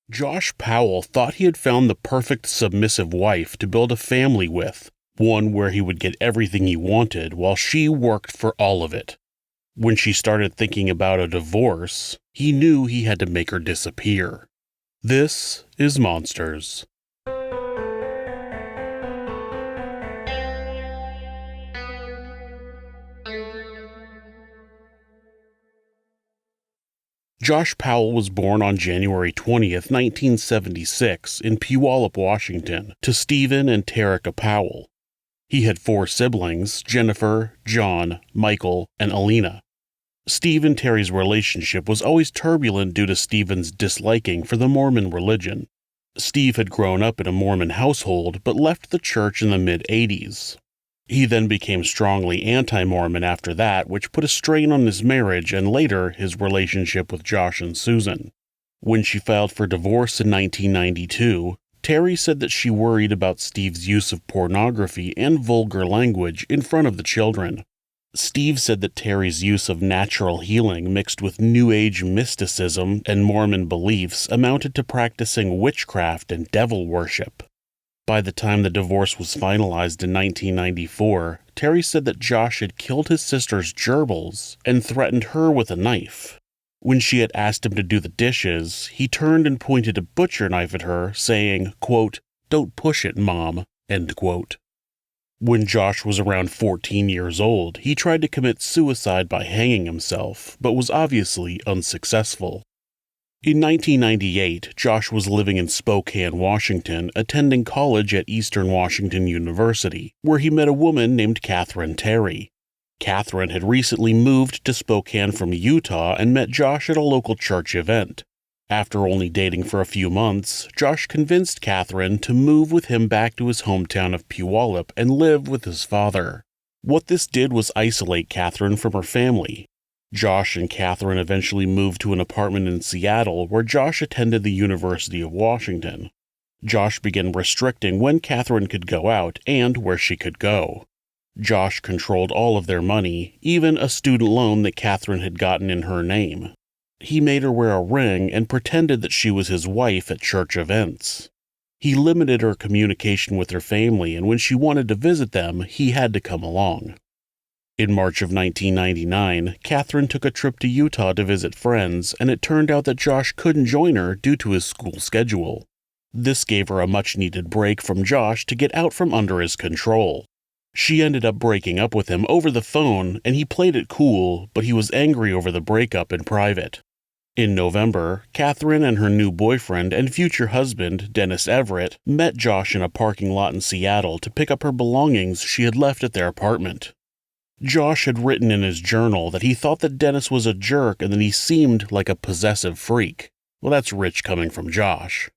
Josh Powell thought he had found the perfect submissive wife to build a family with, one where he would get everything he wanted while she worked for all of it. When she started thinking about a divorce, he knew he had to make her disappear. This is Monsters. Josh Powell was born on January 20th, 1976, in Puyallup, Washington, to Stephen and Terica Powell. He had 4 siblings, Jennifer, John, Michael, and Alina. Steve and Terry's relationship was always turbulent due to Stephen's disliking for the Mormon religion. Steve had grown up in a Mormon household but left the church in the mid-'80s. He then became strongly anti-Mormon after that, which put a strain on his marriage and later his relationship with Josh and Susan. When she filed for divorce in 1992, Terry said that she worried about Steve's use of pornography and vulgar language in front of the children. Steve said that Terry's use of natural healing mixed with New Age mysticism and Mormon beliefs amounted to practicing witchcraft and devil worship. By the time the divorce was finalized in 1994, Terry said that Josh had killed his sister's gerbils and threatened her with a knife. When she had asked him to do the dishes, he turned and pointed a butcher knife at her, saying, quote, "Don't push it, Mom," end quote. When Josh was around 14 years old, he tried to commit suicide by hanging himself, but was obviously unsuccessful. In 1998, Josh was living in Spokane, Washington, attending college at Eastern Washington University, where he met a woman named Catherine Terry. Catherine had recently moved to Spokane from Utah and met Josh at a local church event. After only dating for a few months, Josh convinced Catherine to move with him back to his hometown of Puyallup and live with his father. What this did was isolate Catherine from her family. Josh and Catherine eventually moved to an apartment in Seattle where Josh attended the University of Washington. Josh began restricting when Catherine could go out and where she could go. Josh controlled all of their money, even a student loan that Catherine had gotten in her name. He made her wear a ring and pretended that she was his wife at church events. He limited her communication with her family, and when she wanted to visit them, he had to come along. In March of 1999, Catherine took a trip to Utah to visit friends, and it turned out that Josh couldn't join her due to his school schedule. This gave her a much-needed break from Josh to get out from under his control. She ended up breaking up with him over the phone, and he played it cool, but he was angry over the breakup in private. In November, Catherine and her new boyfriend and future husband, Dennis Everett, met Josh in a parking lot in Seattle to pick up her belongings she had left at their apartment. Josh had written in his journal that he thought that Dennis was a jerk and that he seemed like a possessive freak. Well, that's rich coming from Josh.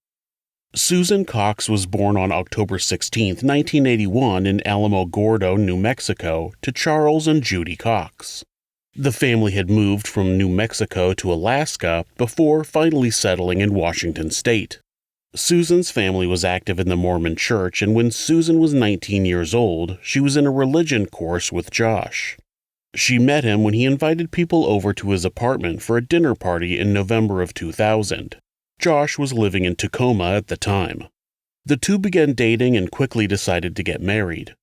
Susan Cox was born on October 16, 1981 in Alamogordo, New Mexico, to Charles and Judy Cox. The family had moved from New Mexico to Alaska before finally settling in Washington state. Susan's family was active in the Mormon Church, and when Susan was 19 years old, she was in a religion course with Josh. She met him when he invited people over to his apartment for a dinner party in November of 2000. Josh was living in Tacoma at the time. The two began dating and quickly decided to get married.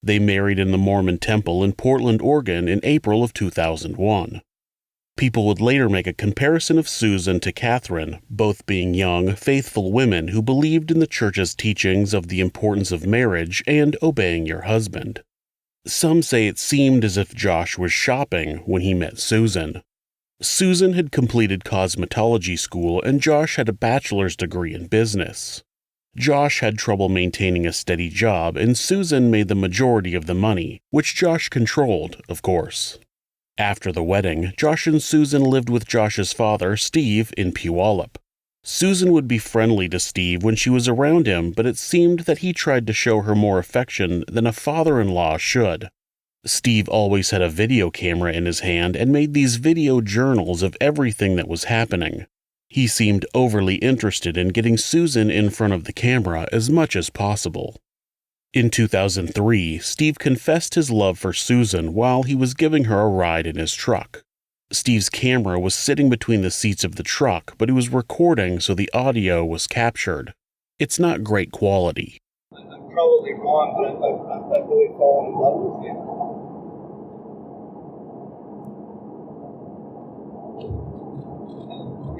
They married in the Mormon temple in Portland, Oregon in April of 2001. People would later make a comparison of Susan to Catherine, both being young, faithful women who believed in the church's teachings of the importance of marriage and obeying your husband. Some say it seemed as if Josh was shopping when he met Susan. Susan had completed cosmetology school and Josh had a bachelor's degree in business. Josh had trouble maintaining a steady job and Susan made the majority of the money, which Josh controlled, of course. After the wedding, Josh and Susan lived with Josh's father, Steve, in Puyallup. Susan would be friendly to Steve when she was around him, but it seemed that he tried to show her more affection than a father-in-law should. Steve always had a video camera in his hand and made these video journals of everything that was happening. He seemed overly interested in getting Susan in front of the camera as much as possible. In 2003, Steve confessed his love for Susan while he was giving her a ride in his truck. Steve's camera was sitting between the seats of the truck, but he was recording so the audio was captured. It's not great quality. I'm probably wrong, but I've really fallen in love with you.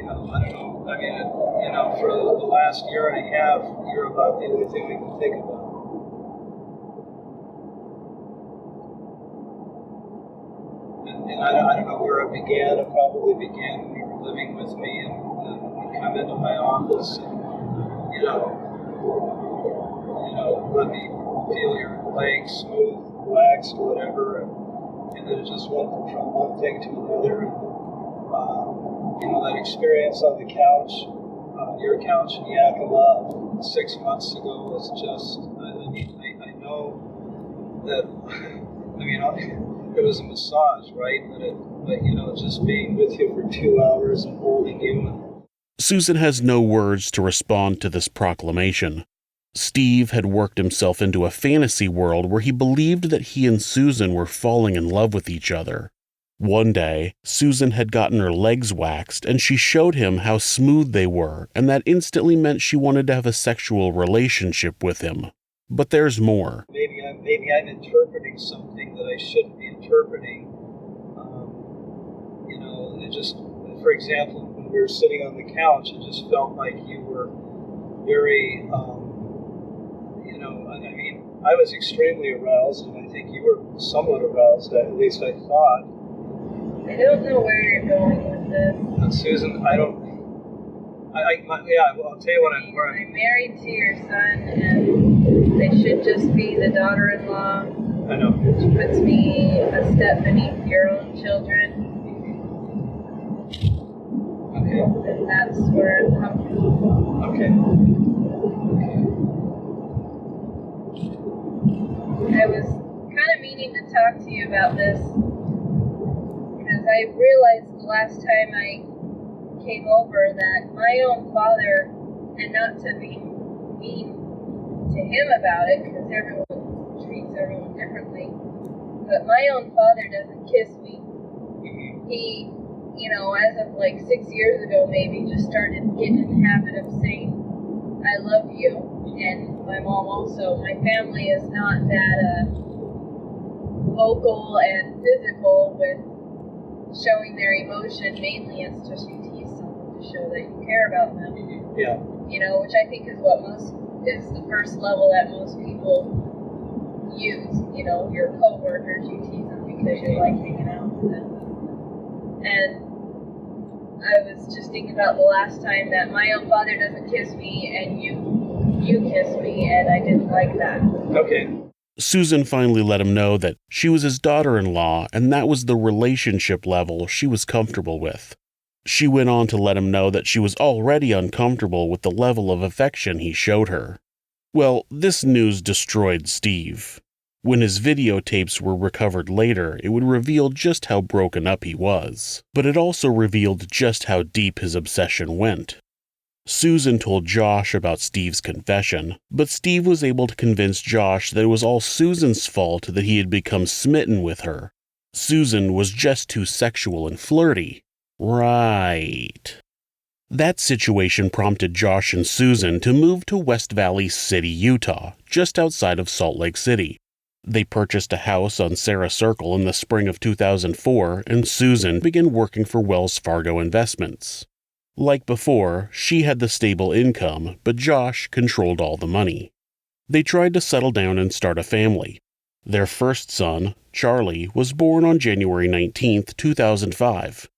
I don't know. I mean, for the last year and a half, you're about the only thing we can think about. And I don't know where it began. It probably began when you were living with me and you come into my office and, let me feel your legs smooth, relaxed, whatever. And then it just went from one thing to another. And, that experience on the couch, your couch in Yakima 6 months ago was just, I know that, it was a massage, right? But just being with you for 2 hours and holding you. Susan has no words to respond to this proclamation. Steve had worked himself into a fantasy world where he believed that he and Susan were falling in love with each other. One day, Susan had gotten her legs waxed, and she showed him how smooth they were, and that instantly meant she wanted to have a sexual relationship with him. But there's more. Maybe I'm interpreting something that I shouldn't be interpreting. It just, for example, when we were sitting on the couch, it just felt like you were very, I was extremely aroused, and I think you were somewhat aroused, at least I thought. I don't know where you're going with this. And Susan, I'll tell you what I'm wearing. I'm married to your son, and they should just be the daughter-in-law. I know. Which puts me a step beneath your own children. Okay. And that's where I'm comfortable. Okay. I was kind of meaning to talk to you about this because I realized the last time I came over that my own father, and not to be mean to him about it because everyone treats everyone differently, but my own father doesn't kiss me. He, as of like 6 years ago maybe, just started getting in the habit of saying, I love you. And my mom also. My family is not that vocal and physical with showing their emotion. Mainly it's just you tease someone to show that you care about them. Yeah. Which I think is the first level that most people use. Your coworkers, you tease them because you like hanging out with them. And I was just thinking about the last time that my own father doesn't kiss me and you kiss me, and I didn't like that. Okay. Susan finally let him know that she was his daughter-in-law, and that was the relationship level she was comfortable with. She went on to let him know that she was already uncomfortable with the level of affection he showed her. Well, this news destroyed Steve. When his videotapes were recovered later, it would reveal just how broken up he was. But it also revealed just how deep his obsession went. Susan told Josh about Steve's confession, but Steve was able to convince Josh that it was all Susan's fault that he had become smitten with her. Susan was just too sexual and flirty. Right. That situation prompted Josh and Susan to move to West Valley City, Utah, just outside of Salt Lake City. They purchased a house on Sarah Circle in the spring of 2004, and Susan began working for Wells Fargo Investments. Like before, she had the stable income, but Josh controlled all the money. They tried to settle down and start a family. Their first son, Charlie, was born on January 19, 2005.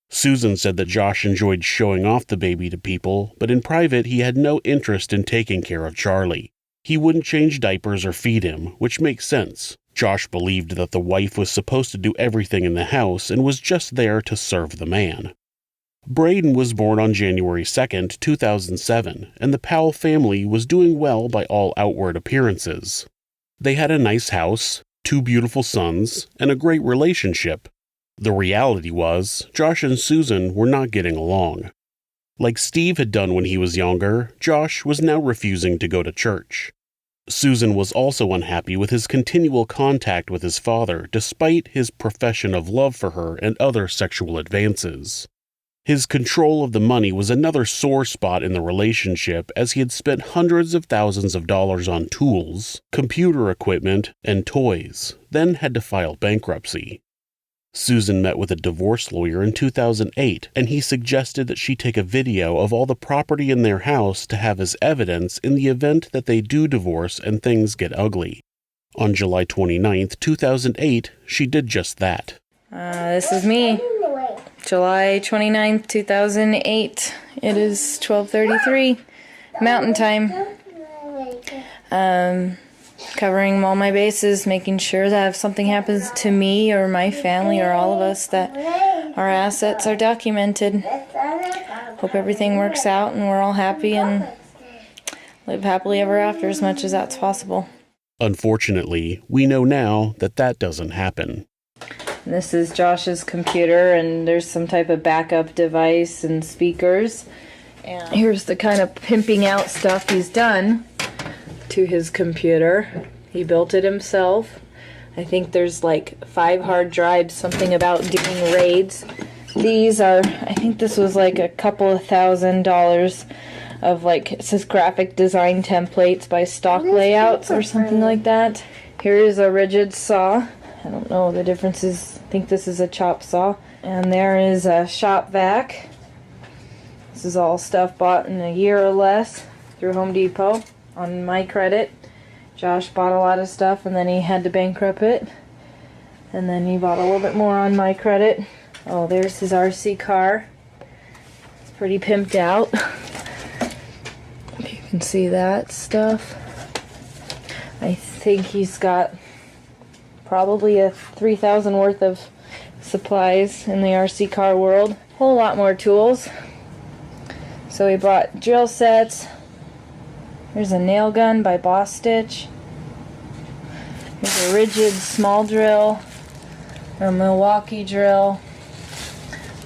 Susan said that Josh enjoyed showing off the baby to people, but in private he had no interest in taking care of Charlie. He wouldn't change diapers or feed him, which makes sense. Josh believed that the wife was supposed to do everything in the house and was just there to serve the man. Braden was born on January 2nd, 2007, and the Powell family was doing well by all outward appearances. They had a nice house, 2 beautiful sons, and a great relationship. The reality was, Josh and Susan were not getting along. Like Steve had done when he was younger, Josh was now refusing to go to church. Susan was also unhappy with his continual contact with his father, despite his profession of love for her and other sexual advances. His control of the money was another sore spot in the relationship, as he had spent hundreds of thousands of dollars on tools, computer equipment, and toys, then had to file bankruptcy. Susan met with a divorce lawyer in 2008, and he suggested that she take a video of all the property in their house to have as evidence in the event that they do divorce and things get ugly. On July 29, 2008, she did just that. This is me. July 29th, 2008. It is 12:33 Mountain Time. Covering all my bases, making sure that if something happens to me or my family or all of us, that our assets are documented. Hope everything works out and we're all happy and live happily ever after as much as that's possible. Unfortunately, we know now that that doesn't happen. This is Josh's computer, and there's some type of backup device and speakers. And here's the kind of pimping out stuff he's done to his computer. He built it himself. I think there's like 5 hard drives, something about doing raids. These are, I think this was like a couple of $1,000 of, like, it says graphic design templates by Stock Layouts or something like that. Here is a rigid saw. I don't know the differences. I think this is a chop saw. And there is a shop vac. This is all stuff bought in a year or less through Home Depot on my credit. Josh bought a lot of stuff and then he had to bankrupt it. And then he bought a little bit more on my credit. Oh, there's his RC car. It's pretty pimped out. If you can see that stuff. I think he's got probably a 3,000 worth of supplies in the RC car world. Whole lot more tools. So he bought drill sets. There's a nail gun by Boss Stitch. There's a rigid small drill, a Milwaukee drill,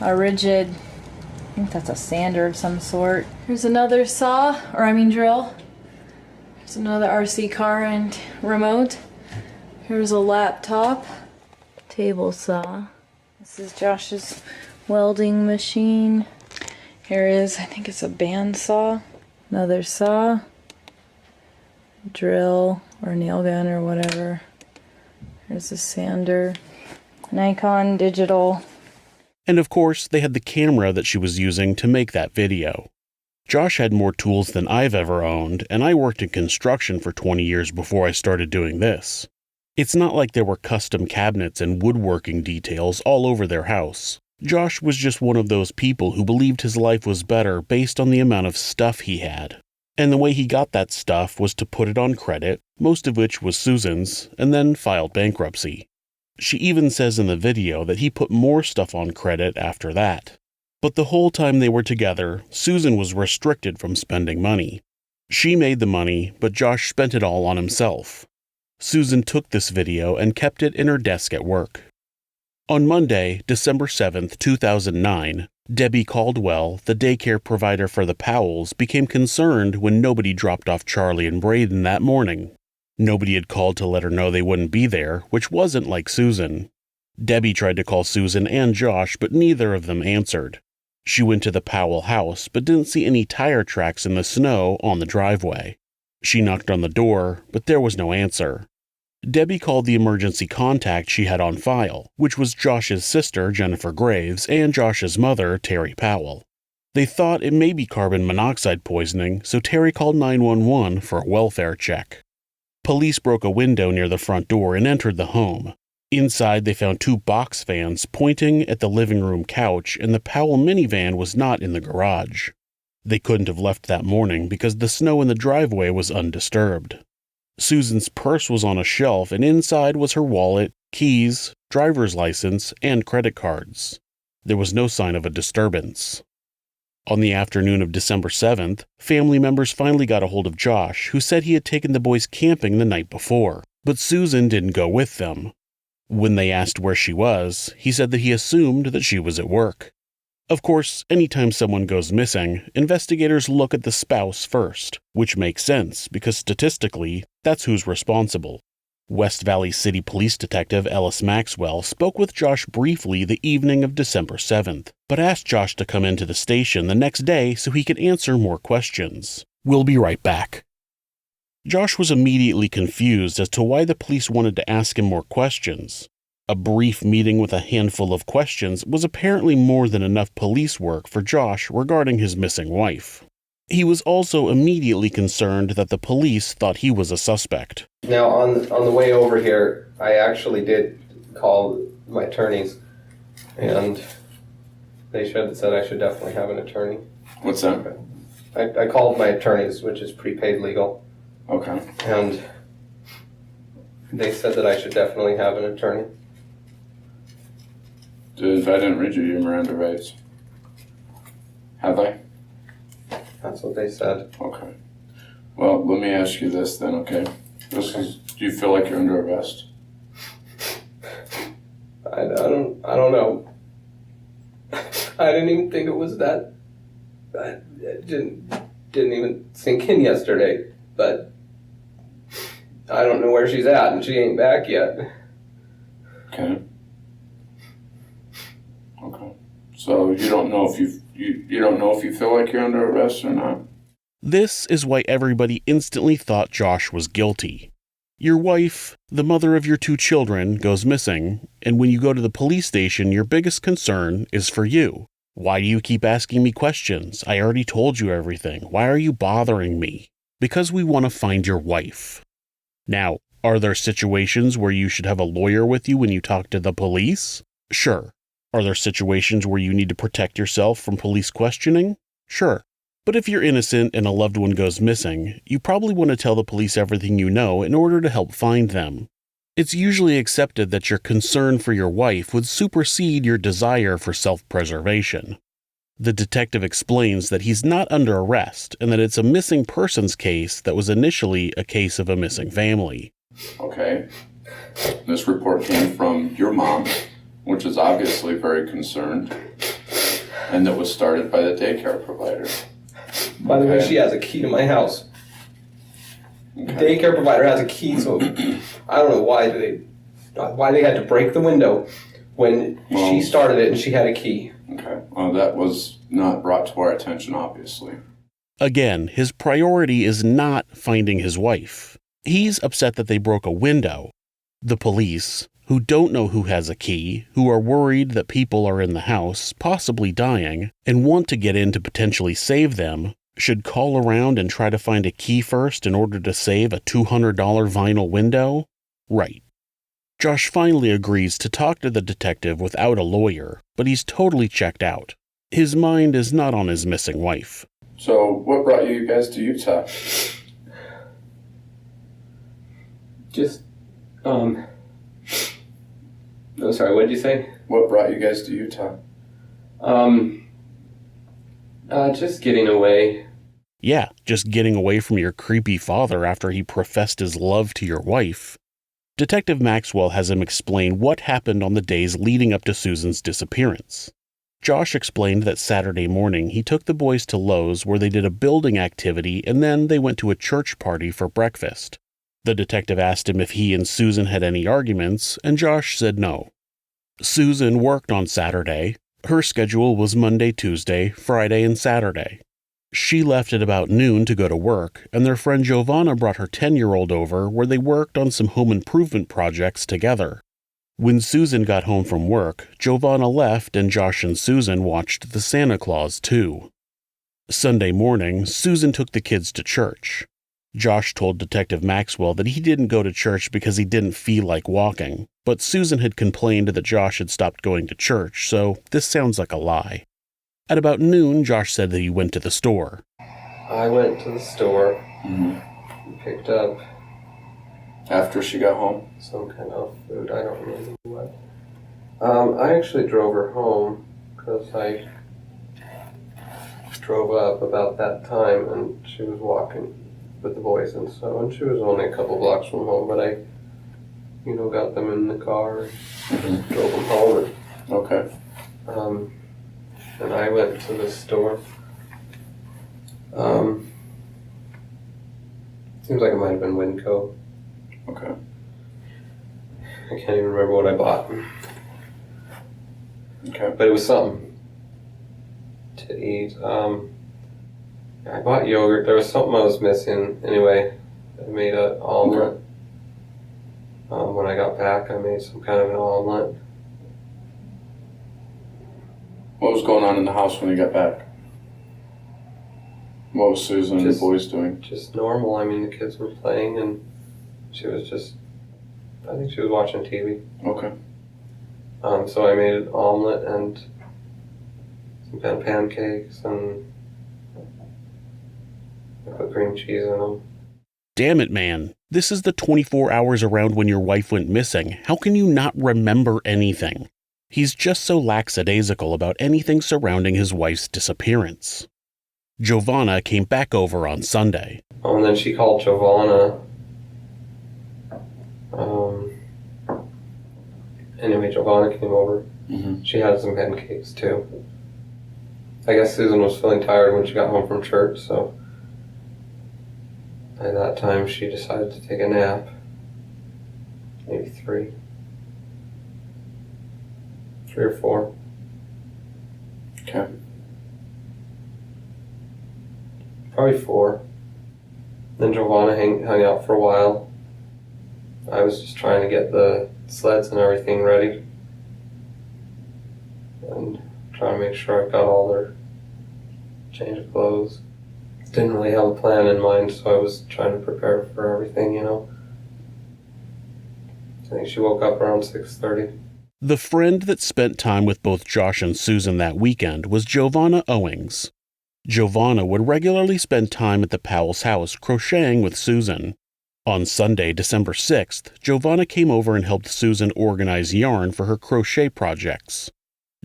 a rigid, I think that's a sander of some sort. Here's another saw, drill. There's another RC car and remote. Here's a laptop, table saw. This is Josh's welding machine. Here is, I think it's a band saw. Another saw, drill or nail gun or whatever. There's a sander, Nikon digital. And of course, they had the camera that she was using to make that video. Josh had more tools than I've ever owned, and I worked in construction for 20 years before I started doing this. It's not like there were custom cabinets and woodworking details all over their house. Josh was just one of those people who believed his life was better based on the amount of stuff he had. And the way he got that stuff was to put it on credit, most of which was Susan's, and then filed bankruptcy. She even says in the video that he put more stuff on credit after that. But the whole time they were together, Susan was restricted from spending money. She made the money, but Josh spent it all on himself. Susan took this video and kept it in her desk at work. On Monday, December 7, 2009, Debbie Caldwell, the daycare provider for the Powells, became concerned when nobody dropped off Charlie and Braden that morning. Nobody had called to let her know they wouldn't be there, which wasn't like Susan. Debbie tried to call Susan and Josh, but neither of them answered. She went to the Powell house, but didn't see any tire tracks in the snow on the driveway. She knocked on the door, but there was no answer. Debbie called the emergency contact she had on file, which was Josh's sister, Jennifer Graves, and Josh's mother, Terry Powell. They thought it may be carbon monoxide poisoning, so Terry called 911 for a welfare check. Police broke a window near the front door and entered the home. Inside, they found 2 box fans pointing at the living room couch, and the Powell minivan was not in the garage. They couldn't have left that morning because the snow in the driveway was undisturbed. Susan's purse was on a shelf, and inside was her wallet, keys, driver's license, and credit cards. There was no sign of a disturbance. On the afternoon of December 7th, family members finally got a hold of Josh, who said he had taken the boys camping the night before, but Susan didn't go with them. When they asked where she was, he said that he assumed that she was at work. Of course, anytime someone goes missing, investigators look at the spouse first, which makes sense because statistically, that's who's responsible. West Valley City Police Detective Ellis Maxwell spoke with Josh briefly the evening of December 7th, but asked Josh to come into the station the next day so he could answer more questions. We'll be right back. Josh was immediately confused as to why the police wanted to ask him more questions. A brief meeting with a handful of questions was apparently more than enough police work for Josh regarding his missing wife. He was also immediately concerned that the police thought he was a suspect. Now, on the way over here, I actually did call my attorneys, and they said I should definitely have an attorney. What's that? I called my attorneys, which is prepaid legal. Okay. And they said that I should definitely have an attorney. If I didn't read you your Miranda rights, have I? That's what they said. Okay. Well, let me ask you this then, okay? Do you feel like you're under arrest? I don't know. I didn't even think it was that. It didn't even sink in yesterday. But I don't know where she's at, and she ain't back yet. Okay. Okay. So you don't know if you don't know if you feel like you're under arrest or not? This is why everybody instantly thought Josh was guilty. Your wife, the mother of your 2 children, goes missing, and when you go to the police station, your biggest concern is for you. Why do you keep asking me questions? I already told you everything. Why are you bothering me? Because we want to find your wife. Now, are there situations where you should have a lawyer with you when you talk to the police? Sure. Are there situations where you need to protect yourself from police questioning? Sure. But if you're innocent and a loved one goes missing, you probably want to tell the police everything you know in order to help find them. It's usually accepted that your concern for your wife would supersede your desire for self-preservation. The detective explains that he's not under arrest and that it's a missing persons case that was initially a case of a missing family. Okay. This report came from your mom, which is obviously very concerned, and that was started by the daycare provider. By the way, she has a key to my house. Okay. The daycare provider has a key, so I don't know why they had to break the window when she started it and she had a key. Okay. Well, that was not brought to our attention, obviously. Again, his priority is not finding his wife. He's upset that they broke a window. The police, who don't know who has a key, who are worried that people are in the house, possibly dying, and want to get in to potentially save them, should call around and try to find a key first in order to save a $200 vinyl window? Right. Josh finally agrees to talk to the detective without a lawyer, but he's totally checked out. His mind is not on his missing wife. So, what brought you guys to Utah? Just, I'm sorry, what did you say? What brought you guys to Utah? Just getting away. Yeah, just getting away from your creepy father after he professed his love to your wife. Detective Maxwell has him explain what happened on the days leading up to Susan's disappearance. Josh explained that Saturday morning he took the boys to Lowe's where they did a building activity and then they went to a church party for breakfast. The detective asked him if he and Susan had any arguments, and Josh said no. Susan worked on Saturday. Her schedule was Monday, Tuesday, Friday, and Saturday. She left at about noon to go to work, and their friend Giovanna brought her 10-year-old over where they worked on some home improvement projects together. When Susan got home from work, Giovanna left and Josh and Susan watched the Santa Claus too. Sunday morning, Susan took the kids to church. Josh told Detective Maxwell that he didn't go to church because he didn't feel like walking, but Susan had complained that Josh had stopped going to church, so this sounds like a lie. At about noon, Josh said that he went to the store. I went to the store and picked up After she got home? some kind of food. I don't remember what. I actually drove her home because I drove up about that time and she was walking with the boys and she was only a couple blocks from home, but I, got them in the car and just drove them home. Okay. and I went to the store. Seems like it might have been Winco. Okay. I can't even remember what I bought. Okay. But it was something to eat. I bought yogurt. There was something I was missing. Anyway, I made an omelet. When I got back, I made some kind of an omelet. What was going on in the house when you got back? What was Susan and the boys doing? Just normal. I mean, the kids were playing, and she was just, I think she was watching TV. Okay. So I made an omelet and some kind of pancakes, and I put cream cheese in them. Damn it, man. This is the 24 hours around when your wife went missing. How can you not remember anything? He's just so lackadaisical about anything surrounding his wife's disappearance. Giovanna came back over on Sunday. Oh, and then she called Giovanna. Anyway, Giovanna came over. Mm-hmm. She had some pancakes too. I guess Susan was feeling tired when she got home from church, so at that time she decided to take a nap. Maybe 3 or 4. Okay. Probably 4. Then Giovanna hung out for a while. I was just trying to get the sleds and everything ready. And trying to make sure I got all their change of clothes. Didn't really have a plan in mind, so I was trying to prepare for everything, you know. I think she woke up around 6:30. The friend that spent time with both Josh and Susan that weekend was Giovanna Owings. Giovanna would regularly spend time at the Powell's house crocheting with Susan. On Sunday, December 6th, Giovanna came over and helped Susan organize yarn for her crochet projects.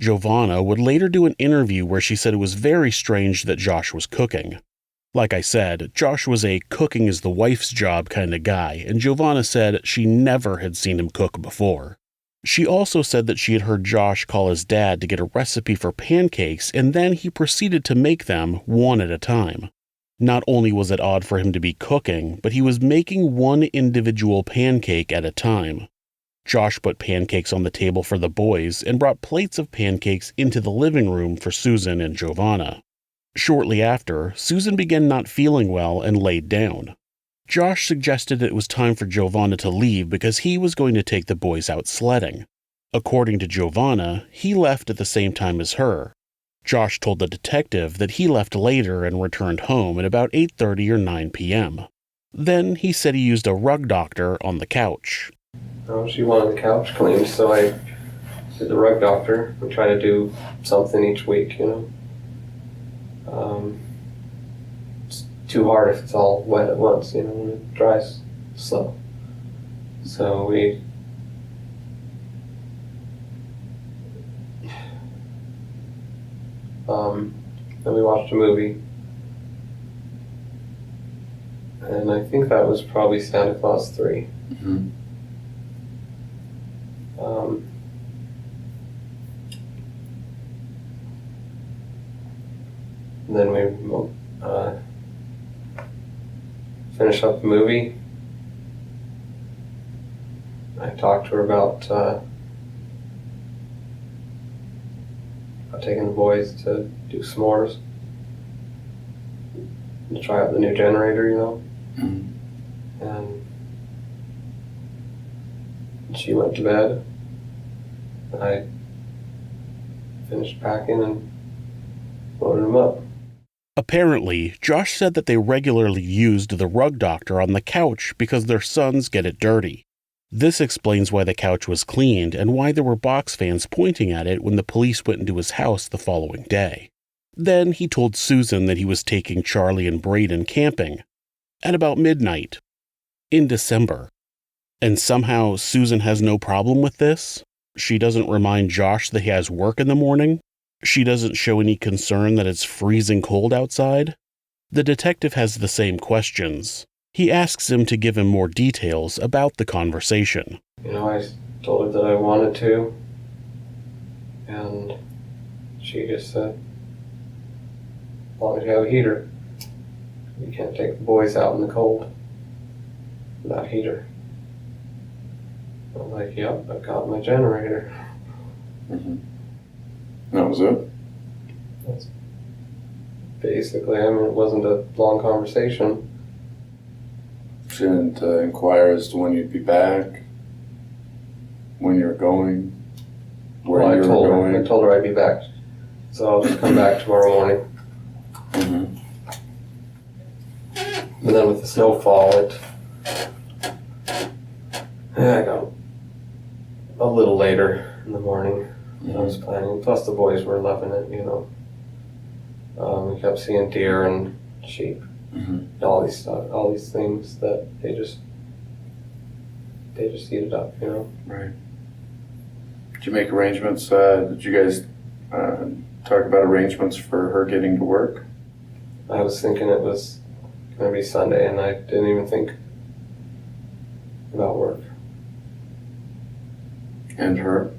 Giovanna would later do an interview where she said it was very strange that Josh was cooking. Like I said, Josh was a cooking is the wife's job kind of guy, and Giovanna said she never had seen him cook before. She also said that she had heard Josh call his dad to get a recipe for pancakes, and then he proceeded to make them one at a time. Not only was it odd for him to be cooking, but he was making one individual pancake at a time. Josh put pancakes on the table for the boys and brought plates of pancakes into the living room for Susan and Giovanna. Shortly after, Susan began not feeling well and laid down. Josh suggested it was time for Giovanna to leave because he was going to take the boys out sledding. According to Giovanna, he left at the same time as her. Josh told the detective that he left later and returned home at about 8:30 or 9 p.m. Then he said he used a rug doctor on the couch. Oh, she wanted the couch cleaned, so I did the rug doctor. We try to do something each week, you know. It's too hard if it's all wet at once, you know, and it dries slow. So then we watched a movie. And I think that was probably Santa Claus 3. Mm-hmm. And then we finish up the movie. I talked to her about taking the boys to do s'mores and try out the new generator, you know. Mm-hmm. And she went to bed. I finished packing and loaded them up. Apparently, Josh said that they regularly used the rug doctor on the couch because their sons get it dirty. This explains why the couch was cleaned and why there were box fans pointing at it when the police went into his house the following day. Then he told Susan that he was taking Charlie and Braden camping at about midnight in December. And somehow Susan has no problem with this. She doesn't remind Josh that he has work in the morning. She doesn't show any concern that it's freezing cold outside. The detective has the same questions. He asks him to give him more details about the conversation. You know, I told her that I wanted to, and she just said, as long as you have a heater, you can't take the boys out in the cold without a heater. I'm like, yep, I've got my generator. Mm-hmm. That was it? That's basically, I mean, it wasn't a long conversation. She didn't inquire as to when you'd be back, when you were going, where Well, you were going. I told her I'd be back, so I'll just come back tomorrow morning. Mm-hmm. And then with the snowfall, I got a little later in the morning than I was planning. Plus the boys were loving it, you know. We kept seeing deer and sheep, all these things that they just eat it up, you know. Right. Did you make arrangements? Did you guys talk about arrangements for her getting to work? I was thinking it was going to be Sunday, and I didn't even think about work. And her?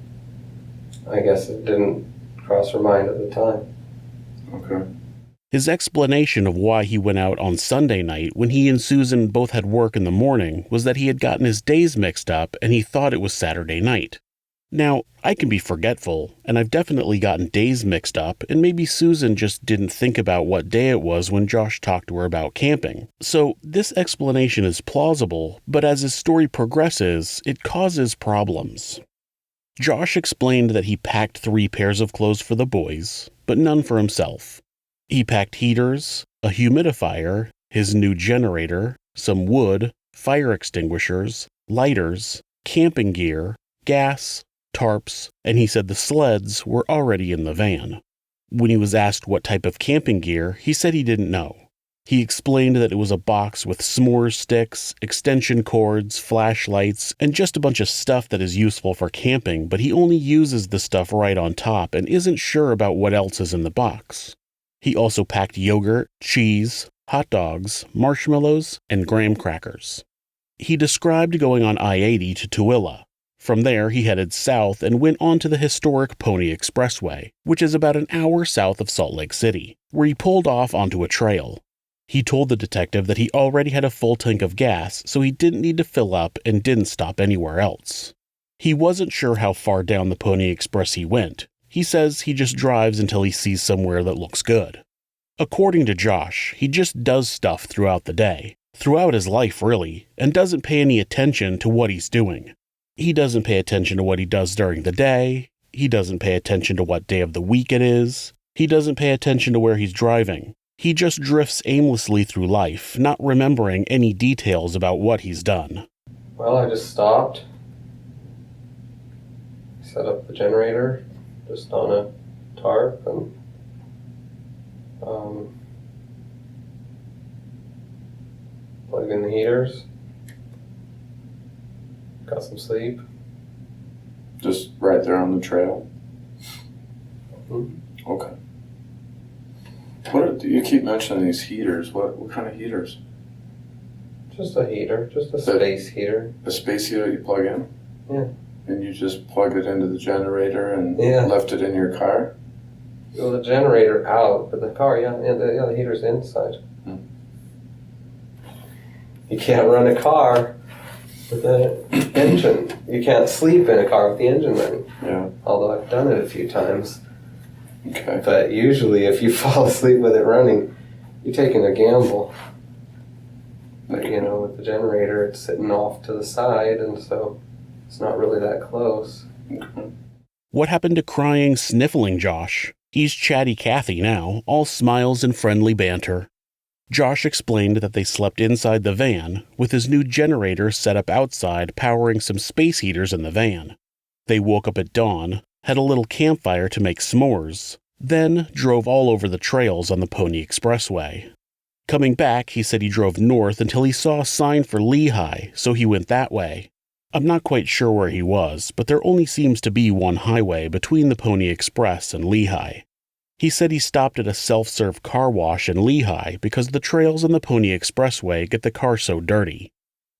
I guess it didn't cross her mind at the time. Okay. His explanation of why he went out on Sunday night when he and Susan both had work in the morning was that he had gotten his days mixed up and he thought it was Saturday night. Now, I can be forgetful, and I've definitely gotten days mixed up, and maybe Susan just didn't think about what day it was when Josh talked to her about camping. So this explanation is plausible, but as his story progresses, it causes problems. Josh explained that he packed 3 pairs of clothes for the boys, but none for himself. He packed heaters, a humidifier, his new generator, some wood, fire extinguishers, lighters, camping gear, gas, tarps, and he said the sleds were already in the van. When he was asked what type of camping gear, he said he didn't know. He explained that it was a box with s'mores sticks, extension cords, flashlights, and just a bunch of stuff that is useful for camping, but he only uses the stuff right on top and isn't sure about what else is in the box. He also packed yogurt, cheese, hot dogs, marshmallows, and graham crackers. He described going on I-80 to Tooele. From there, he headed south and went on to the historic Pony Expressway, which is about an hour south of Salt Lake City, where he pulled off onto a trail. He told the detective that he already had a full tank of gas, so he didn't need to fill up and didn't stop anywhere else. He wasn't sure how far down the Pony Express he went. He says he just drives until he sees somewhere that looks good. According to Josh, he just does stuff throughout the day, throughout his life really, and doesn't pay any attention to what he's doing. He doesn't pay attention to what he does during the day. He doesn't pay attention to what day of the week it is. He doesn't pay attention to where he's driving. He just drifts aimlessly through life, not remembering any details about what he's done. Well, I just stopped, set up the generator just on a tarp, and plugged in the heaters, got some sleep. Just right there on the trail? Mm-hmm. Okay. What do you keep mentioning these heaters? What kind of heaters? Just a heater, just a space heater. A space heater you plug in? Yeah. And you just plugged it into the generator and Yeah. left it in your car? Well, the generator out, but the car, the heater's inside. Hmm. You can't run a car with the engine. You can't sleep in a car with the engine running. Yeah. Although I've done it a few times. Okay. But usually if you fall asleep with it running, you're taking a gamble. But with the generator, it's sitting off to the side, and so it's not really that close. Okay. What happened to crying, sniffling Josh? He's chatty Cathy now, all smiles and friendly banter. Josh explained that they slept inside the van, with his new generator set up outside powering some space heaters in the van. They woke up at dawn, had a little campfire to make s'mores, then drove all over the trails on the Pony Expressway. Coming back, he said he drove north until he saw a sign for Lehigh, so he went that way. I'm not quite sure where he was, but there only seems to be one highway between the Pony Express and Lehigh. He said he stopped at a self-serve car wash in Lehigh because the trails on the Pony Expressway get the car so dirty.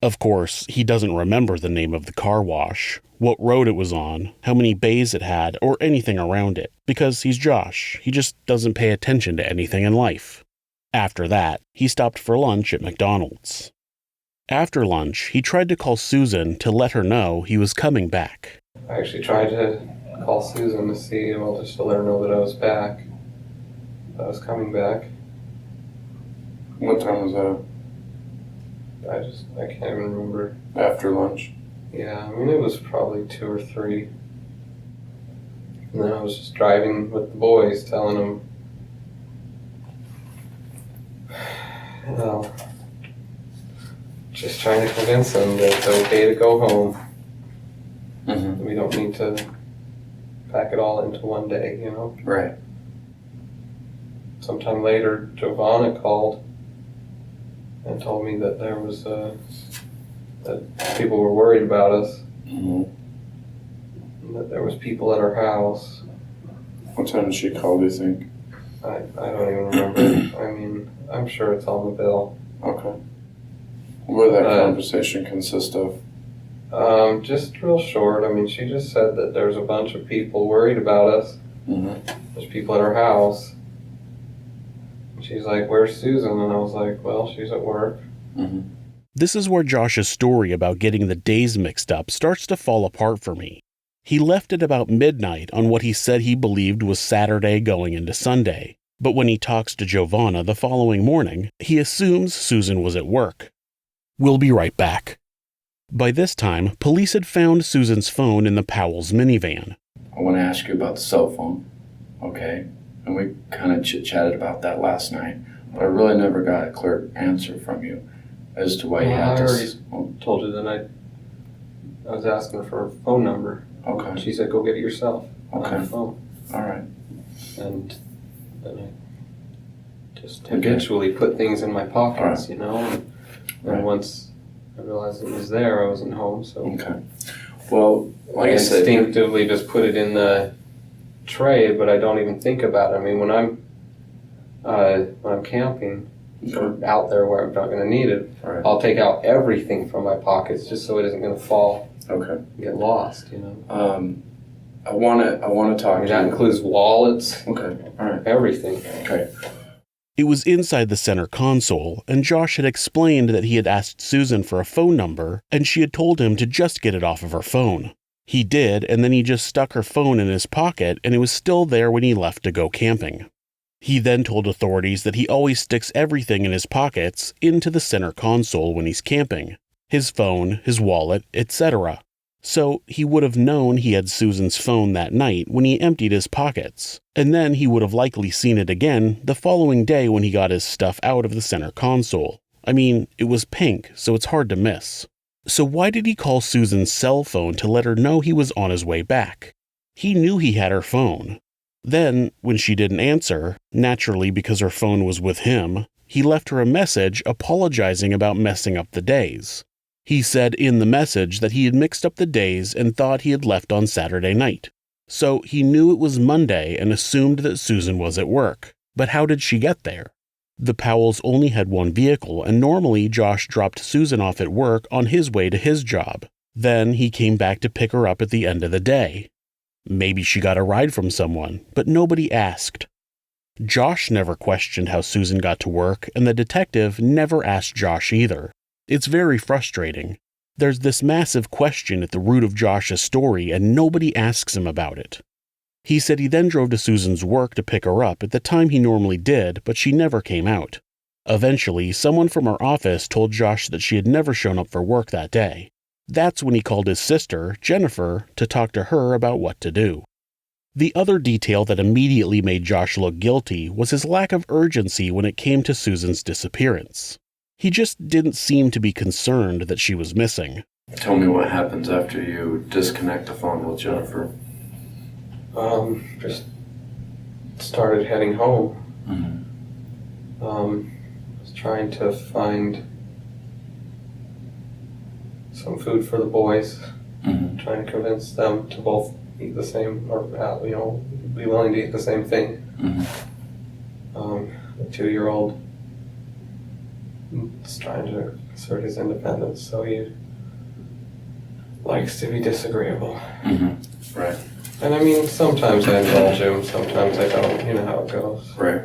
Of course, he doesn't remember the name of the car wash, what road it was on, how many bays it had, or anything around it, because he's Josh. He just doesn't pay attention to anything in life. After that, he stopped for lunch at McDonald's. After lunch, he tried to call Susan to let her know he was coming back. I actually tried to call Susan to see, just to let her know that I was back. I was coming back. What time was that? I can't even remember. After lunch? Yeah, it was probably 2 or 3. And then I was just driving with the boys, telling them, just trying to convince them that it's okay to go home. Mm-hmm. We don't need to pack it all into one day, Right. Sometime later, Giovanna called and told me that there was that people were worried about us, Mm-hmm. and that there was people at our house. What time did she call, do you think? I don't even remember. I'm sure it's on the bill. Okay. What did that conversation consist of? Just real short. She just said that there's a bunch of people worried about us. Mm-hmm. There's people at our house. She's like, "Where's Susan?" And I was like, "Well, she's at work." Mm-hmm. This is where Josh's story about getting the days mixed up starts to fall apart for me. He left at about midnight on what he said he believed was Saturday going into Sunday, but when he talks to Giovanna the following morning, he assumes Susan was at work. We'll be right back. By this time, police had found Susan's phone in the Powell's minivan. I want to ask you about the cell phone, okay? And we kind of chit-chatted about that last night, but I really never got a clear answer from you as to why you had I this. already told you that I was asking for a phone number. Okay. She said, "Go get it yourself." Okay. On the phone. All right. And then I just habitually put things in my pockets, And Right. once I realized it was there, I wasn't home, so Okay. Well, like I said, instinctively just put it in the tray, but I don't even think about it. When I'm camping or out there where I'm not going to need it, Right. I'll take out everything from my pockets just so it isn't going to fall Okay. and get lost. I want to talk to That you. includes wallets, Okay. All right. everything. Okay. It was inside the center console, and Josh had explained that he had asked Susan for a phone number, and she had told him to just get it off of her phone. He did, and then he just stuck her phone in his pocket, and it was still there when he left to go camping. He then told authorities that he always sticks everything in his pockets into the center console when he's camping. His phone, his wallet, etc. So he would have known he had Susan's phone that night when he emptied his pockets, and then he would have likely seen it again the following day when he got his stuff out of the center console. It was pink, so it's hard to miss. So why did he call Susan's cell phone to let her know he was on his way back? He knew he had her phone. Then, when she didn't answer, naturally because her phone was with him, he left her a message apologizing about messing up the days. He said in the message that he had mixed up the days and thought he had left on Saturday night. So he knew it was Monday and assumed that Susan was at work. But how did she get there? The Powells only had one vehicle, and normally Josh dropped Susan off at work on his way to his job. Then he came back to pick her up at the end of the day. Maybe she got a ride from someone, but nobody asked. Josh never questioned how Susan got to work, and the detective never asked Josh either. It's very frustrating. There's this massive question at the root of Josh's story, and nobody asks him about it. He said he then drove to Susan's work to pick her up at the time he normally did, but she never came out. Eventually, someone from her office told Josh that she had never shown up for work that day. That's when he called his sister, Jennifer, to talk to her about what to do. The other detail that immediately made Josh look guilty was his lack of urgency when it came to Susan's disappearance. He just didn't seem to be concerned that she was missing. Tell me what happens after you disconnect the phone with Jennifer. Just started heading home. Mm-hmm. Was trying to find some food for the boys. Mm-hmm. Trying to convince them to both eat the same, or be willing to eat the same thing. Mm-hmm. The 2-year-old He's trying to assert his independence, so he likes to be disagreeable. Mm-hmm. Right. And I mean, sometimes I indulge him, sometimes I don't. You know how it goes. Right.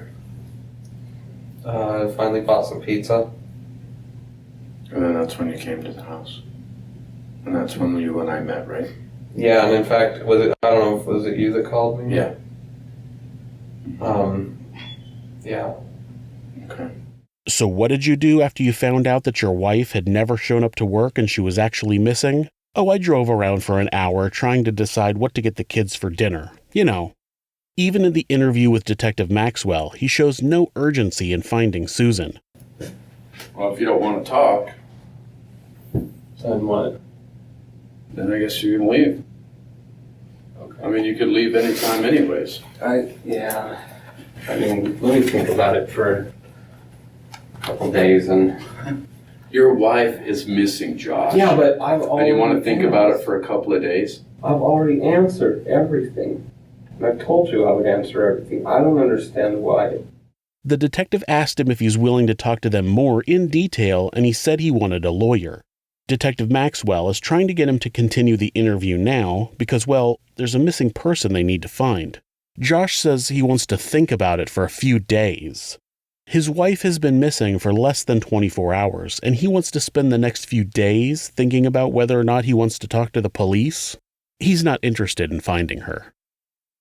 I finally bought some pizza. And then that's when you came to the house. And that's when you and I met, right? Yeah, and in fact, I don't know, was it you that called me? Yeah. Yeah. Okay. So what did you do after you found out that your wife had never shown up to work and she was actually missing? Oh, I drove around for an hour trying to decide what to get the kids for dinner. You know. Even in the interview with Detective Maxwell, he shows no urgency in finding Susan. Well, if you don't want to talk, Then what? then I guess you can leave. Okay. I mean, you could leave anytime anyways. Yeah. I mean, let me think about it for a couple days and... Your wife is missing, Josh. Yeah, but I've already... And you want to think about it for a couple of days? I've already answered everything. And I've told you I would answer everything. I don't understand why. The detective asked him if he's willing to talk to them more in detail, and he said he wanted a lawyer. Detective Maxwell is trying to get him to continue the interview now because, well, there's a missing person they need to find. Josh says he wants to think about it for a few days. His wife has been missing for less than 24 hours, and he wants to spend the next few days thinking about whether or not he wants to talk to the police. He's not interested in finding her.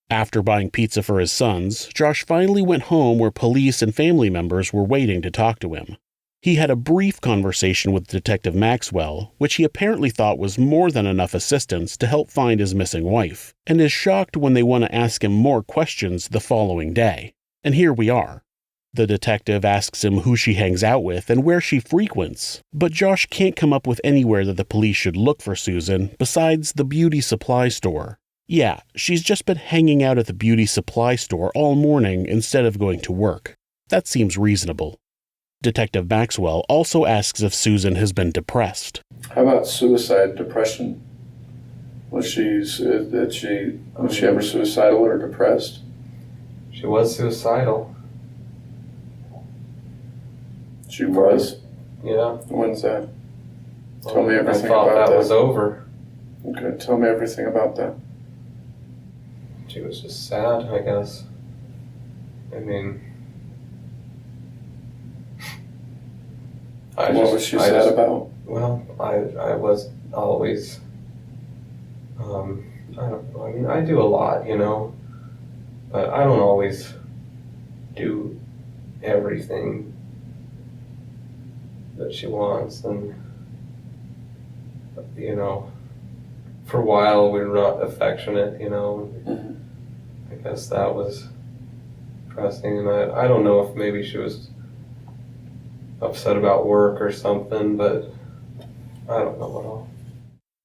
After buying pizza for his sons, Josh finally went home where police and family members were waiting to talk to him. He had a brief conversation with Detective Maxwell, which he apparently thought was more than enough assistance to help find his missing wife, and is shocked when they want to ask him more questions the following day. And here we are. The detective asks him who she hangs out with and where she frequents, but Josh can't come up with anywhere that the police should look for Susan besides the beauty supply store. Yeah, she's just been hanging out at the beauty supply store all morning instead of going to work. That seems reasonable. Detective Maxwell also asks if Susan has been depressed. How about suicide, depression? Was she ever suicidal or depressed? She was suicidal. She was? Yeah. When's that? Tell me everything I thought about that that. was over. Okay, tell me everything about that. She was just sad, I guess. I mean... What was she sad about? Well, I was always... I don't know. I mean, I do a lot, you know? But I don't always do everything that she wants. And, you know, for a while we were not affectionate, you know? Mm-hmm. I guess that was depressing. And I don't know if maybe she was upset about work or something, but I don't know at all.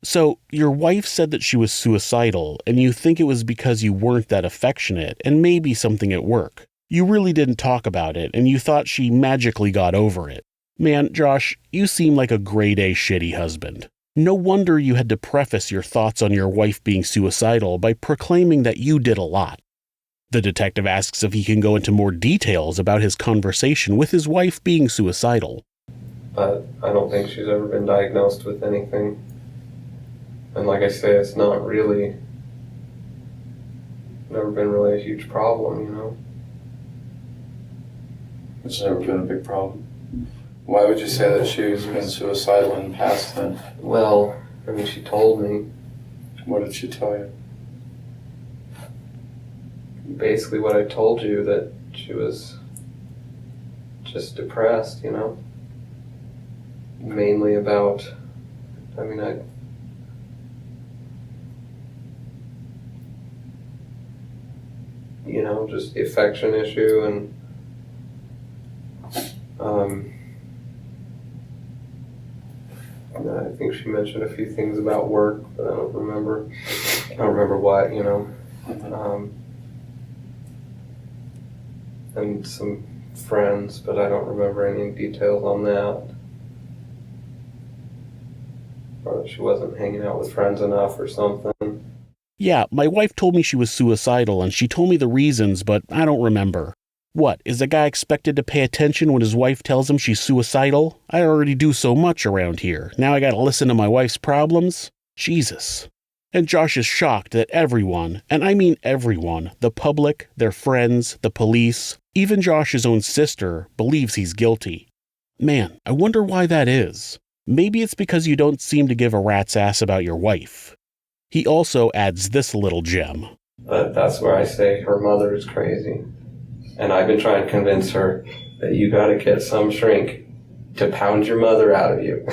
So, your wife said that she was suicidal, and you think it was because you weren't that affectionate, and maybe something at work. You really didn't talk about it, and you thought she magically got over it. Man, Josh, you seem like a grade-A shitty husband. No wonder you had to preface your thoughts on your wife being suicidal by proclaiming that you did a lot. The detective asks if he can go into more details about his conversation with his wife being suicidal. But I don't think she's ever been diagnosed with anything. And like I say, it's not really, never been really a huge problem, you know? It's never been a big problem. Why would you say that she's been suicidal in the past then? Well, I mean, she told me What did she tell you? basically what I told you, that she was just depressed, you know? Mainly about, I mean, you know, just the affection issue and I think she mentioned a few things about work, but I don't remember what, you know. And some friends, but I don't remember any details on that. Or that she wasn't hanging out with friends enough or something. Yeah, my wife told me she was suicidal and she told me the reasons, but I don't remember. What, is a guy expected to pay attention when his wife tells him she's suicidal? I already do so much around here. Now I gotta listen to my wife's problems? Jesus. And Josh is shocked that everyone, and I mean everyone, the public, their friends, the police, even Josh's own sister, believes he's guilty. Man, I wonder why that is. Maybe it's because you don't seem to give a rat's ass about your wife. He also adds this little gem. But that's where I say her mother is crazy. And I've been trying to convince her that you gotta get some shrink to pound your mother out of you.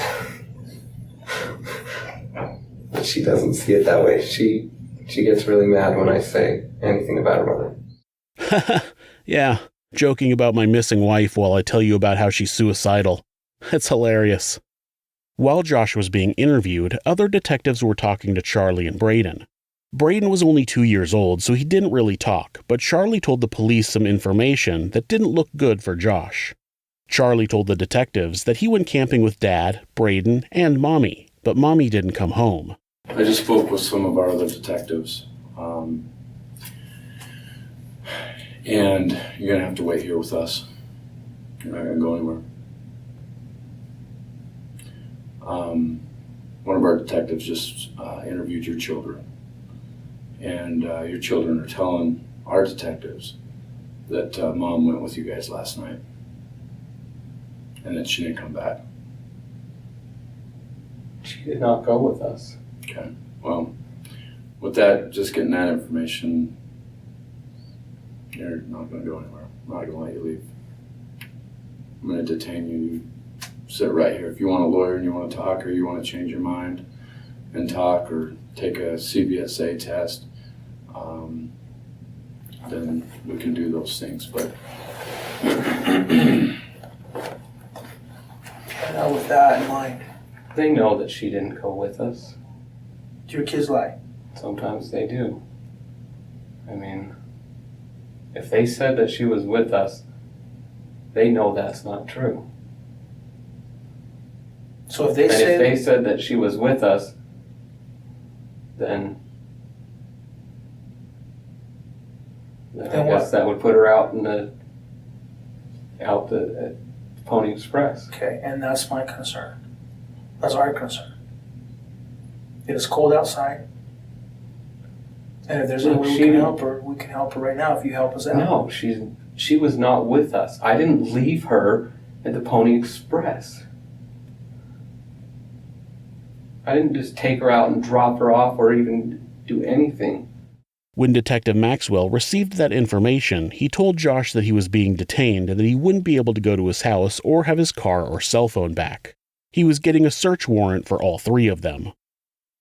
But she doesn't see it that way. She gets really mad when I say anything about her mother. Yeah, joking about my missing wife while I tell you about how she's suicidal. That's hilarious. While Josh was being interviewed, other detectives were talking to Charlie and Braden. Braden was only 2 years old, so he didn't really talk, but Charlie told the police some information that didn't look good for Josh. Charlie told the detectives that he went camping with Dad, Braden, and Mommy, but Mommy didn't come home. I just spoke with some of our other detectives, and you're going to have to wait here with us. You're not going to go anywhere. One of our detectives just interviewed your children, and your children are telling our detectives that Mom went with you guys last night and that she didn't come back. She did not go with us. Okay, well, with that, just getting that information, you're not going to go anywhere. I'm not going to let you leave. I'm going to detain you. You sit right here. If you want a lawyer and you want to talk, or you want to change your mind and talk, or take a CBSA test, then we can do those things. But Now with that in mind, They know that she didn't go with us. do your kids lie? Sometimes they do. I mean, if they said that she was with us, they know that's not true. So if they And say if they said that she was with us, then I Then guess what? that would put her out at Pony Express. okay, and that's my concern. That's our concern. It is cold outside. And if there's any Look, way we she- can help her, we can help her right now if you help us out. No, she was not with us. I didn't leave her at the Pony Express. I didn't just take her out and drop her off or even do anything. When Detective Maxwell received that information, he told Josh that he was being detained and that he wouldn't be able to go to his house or have his car or cell phone back. He was getting a search warrant for all three of them.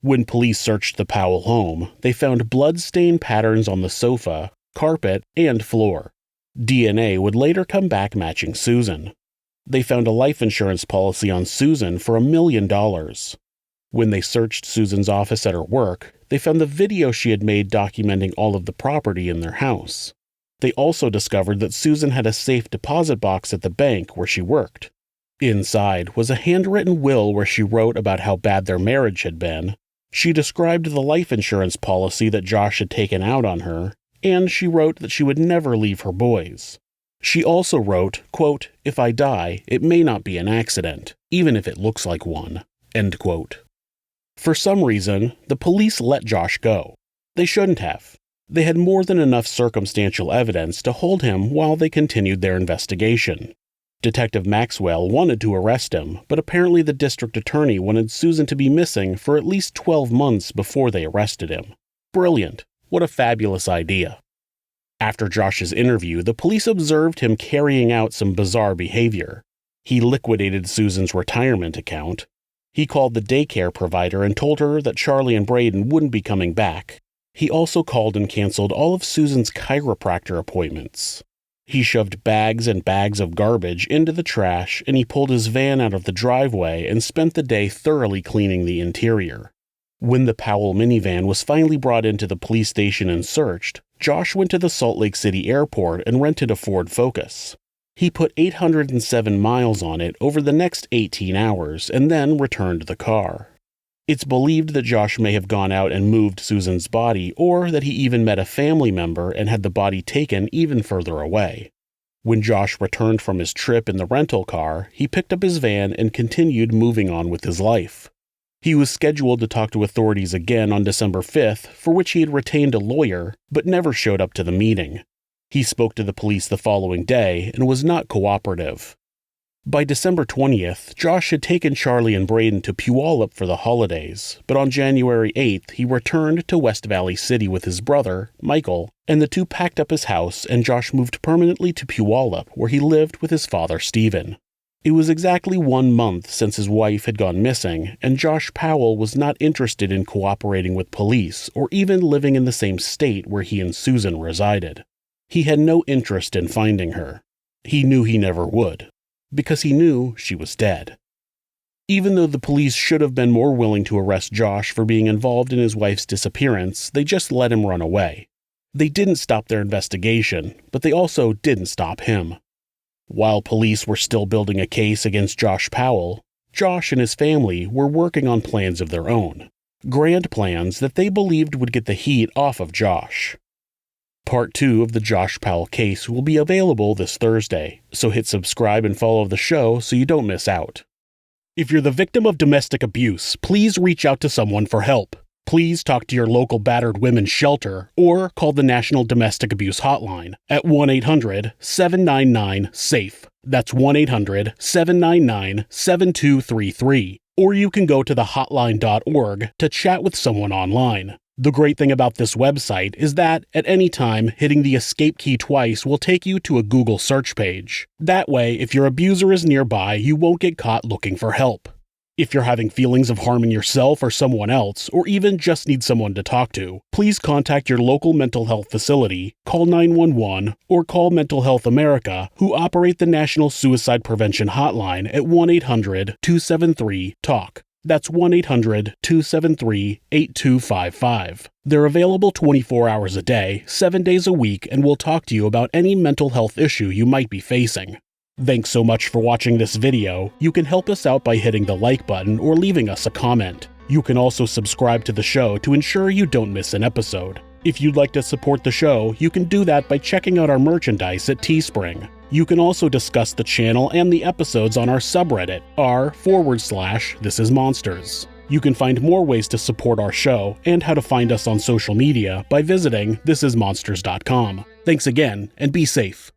When police searched the Powell home, they found blood-stained patterns on the sofa, carpet, and floor. DNA would later come back matching Susan. They found a life insurance policy on Susan for $1 million. When they searched Susan's office at her work, they found the video she had made documenting all of the property in their house. They also discovered that Susan had a safe deposit box at the bank where she worked. Inside was a handwritten will where she wrote about how bad their marriage had been. She described the life insurance policy that Josh had taken out on her, and she wrote that she would never leave her boys. She also wrote, quote, "If I die, it may not be an accident, even if it looks like one," end quote. For some reason, the police let Josh go. They shouldn't have. They had more than enough circumstantial evidence to hold him while they continued their investigation. Detective Maxwell wanted to arrest him, but apparently the district attorney wanted Susan to be missing for at least 12 months before they arrested him. Brilliant. What a fabulous idea. After Josh's interview, the police observed him carrying out some bizarre behavior. He liquidated Susan's retirement account. He called the daycare provider and told her that Charlie and Braden wouldn't be coming back. He also called and canceled all of Susan's chiropractor appointments. He shoved bags and bags of garbage into the trash, and he pulled his van out of the driveway and spent the day thoroughly cleaning the interior. When the Powell minivan was finally brought into the police station and searched, Josh went to the Salt Lake City airport and rented a Ford Focus. He put 807 miles on it over the next 18 hours and then returned the car. It's believed that Josh may have gone out and moved Susan's body, or that he even met a family member and had the body taken even further away. When Josh returned from his trip in the rental car, he picked up his van and continued moving on with his life. He was scheduled to talk to authorities again on December 5th, for which he had retained a lawyer, but never showed up to the meeting. He spoke to the police the following day and was not cooperative. By December 20th, Josh had taken Charlie and Braden to Puyallup for the holidays, but on January 8th, he returned to West Valley City with his brother, Michael, and the two packed up his house and Josh moved permanently to Puyallup, where he lived with his father, Stephen. It was exactly 1 month since his wife had gone missing, and Josh Powell was not interested in cooperating with police or even living in the same state where he and Susan resided. He had no interest in finding her. He knew he never would, because he knew she was dead. Even though the police should have been more willing to arrest Josh for being involved in his wife's disappearance, they just let him run away. They didn't stop their investigation, but they also didn't stop him. While police were still building a case against Josh Powell, Josh and his family were working on plans of their own. Grand plans that they believed would get the heat off of Josh. Part 2 of the Josh Powell case will be available this Thursday, so hit subscribe and follow the show so you don't miss out. If you're the victim of domestic abuse, please reach out to someone for help. Please talk to your local battered women's shelter or call the National Domestic Abuse Hotline at 1-800-799-SAFE. That's 1-800-799-7233. Or you can go to thehotline.org to chat with someone online. The great thing about this website is that, at any time, hitting the escape key twice will take you to a Google search page. That way, if your abuser is nearby, you won't get caught looking for help. If you're having feelings of harming yourself or someone else, or even just need someone to talk to, please contact your local mental health facility, call 911, or call Mental Health America, who operate the National Suicide Prevention Hotline at 1-800-273-TALK. That's 1-800-273-8255. They're available 24 hours a day, 7 days a week, and will talk to you about any mental health issue you might be facing. Thanks so much for watching this video. You can help us out by hitting the like button or leaving us a comment. You can also subscribe to the show to ensure you don't miss an episode. If you'd like to support the show, you can do that by checking out our merchandise at Teespring. You can also discuss the channel and the episodes on our subreddit, r/thisismonsters. You can find more ways to support our show and how to find us on social media by visiting thisismonsters.com. Thanks again, and be safe.